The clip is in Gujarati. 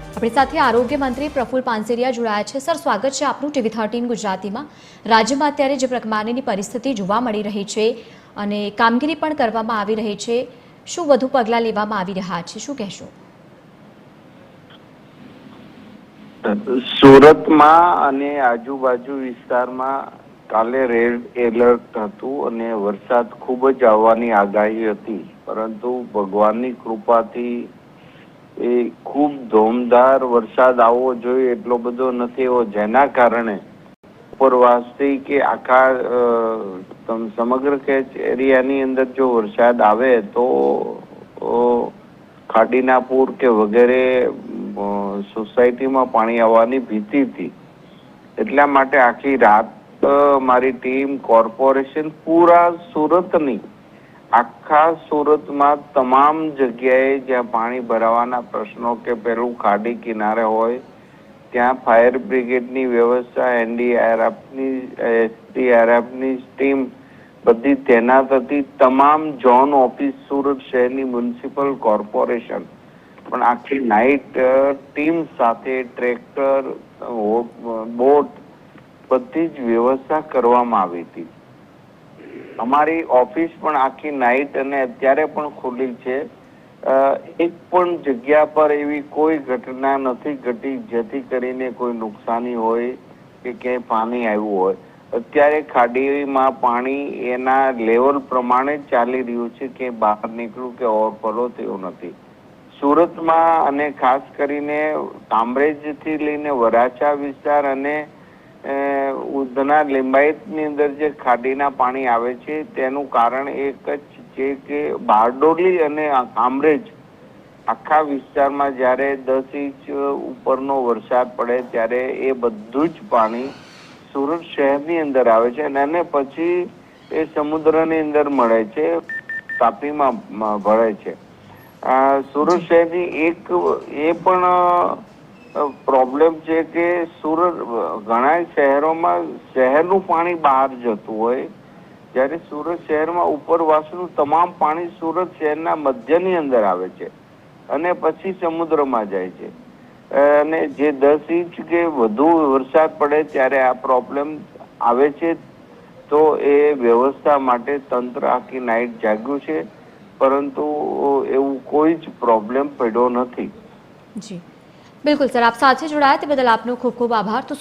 આપણી સાથે આરોગ્ય મંત્રી પ્રફુલ પાનસેરિયા જોડાયા છે। સર, સ્વાગત છે આપનું ટીવી 13 ગુજરાતીમાં। રાજ્યમાં અત્યારે જે પ્રકારની પરિસ્થિતિ જોવા મળી રહી છે અને કામગીરી પણ કરવામાં આવી રહી છે, શું વધુ પગલાં લેવામાં આવી રહ્યા છે, શું કહેશો? સુરતમાં અને આજુબાજુ વિસ્તારમાં કાલે રેડ એલર્ટ હતું અને વરસાદ ખૂબ જ આવવાની આગાહી હતી, પરંતુ ભગવાનની કૃપાથી એ ખૂબ ધોમધાર વરસાદ આવવો જોઈએ એટલો બધો નથી એવો, જેના કારણે ઉપરવાસથી કે આખા સમગ્ર કચ્છ એરિયાની અંદર જો વરસાદ આવે તો ખાડીના પૂર કે વગેરે સોસાયટીમાં પાણી આવવાની ભીતિ હતી। એટલા માટે આખી રાત મારી ટીમ, કોર્પોરેશન, પૂરા સુરતની, આખા સુરતમાં તમામ જગ્યાએ જ્યાં પાણી ભરાવાના પ્રશ્નો કે પેલું ખાડી કિનારે હોય ત્યાં ફાયર બ્રિગેડની વ્યવસ્થા, એનડીઆરએફની, એસડીઆરએફની ટીમ બધી તૈનાત હતી। તમામ ઝોન ઓફિસ, સુરત શહેરની મ્યુનિસિપલ કોર્પોરેશન પણ આખી નાઇટ ટીમ સાથે ટ્રેક્ટર, બોટ બધી જ વ્યવસ્થા કરવામાં આવી હતી। અમારી ઓફિસ પણ આખી નાઇટ અને અત્યારે પણ ખુલ્લી છે। એક પણ જગ્યા પર એવી કોઈ ઘટના નથી ઘટી જેથી કરીને કોઈ નુકસાની હોય કે ક્યાંય પાણી આવ્યું હોય। અત્યારે ખાડીમાં પાણી એના લેવલ પ્રમાણે ચાલી રહ્યું છે, કે બહાર નીકળવું કે ઓવરફ્લો થયું નથી। સુરતમાં અને ખાસ કરીને કામરેજથી લઈને વરાછા વિસ્તાર અને ઉધના લિંબાયતની અંદર જે ખાડીના પાણી આવે છે તેનું કારણ એક જ છે કે બારડોલી અને કામરેજ આખા વિસ્તારમાં જ્યારે 10 ઇંચ ઉપરનો વરસાદ પડે ત્યારે એ બધું જ પાણી સુરત શહેરની અંદર આવે છે અને પછી એ સમુદ્રની અંદર મળે છે, તાપીમાં ભળે છે। સુરત શહેરની એક એ પણ પ્રોબ્લેમ છે કે સુરત ઘણા શહેરોમાં શહેરનું પાણી બહાર જતું હોય, જ્યારે સુરત શહેરમાં ઉપરવાસનું તમામ પાણી સુરત શહેરના મધ્યની અંદર આવે છે અને પછી સમુદ્રમાં જાય છે। અને જે 10 ઇંચ કે વધુ વરસાદ પડે ત્યારે આ પ્રોબ્લેમ આવે છે। તો એ વ્યવસ્થા માટે તંત્ર આખી નાઇટ જાગ્યું છે, પરંતુ એવું કોઈ જ પ્રોબ્લેમ પડ્યો નથી। જી બિલકુલ સર, આપ સાથે જોડાયા તે બદલ આપનો ખૂબ ખૂબ આભાર। તો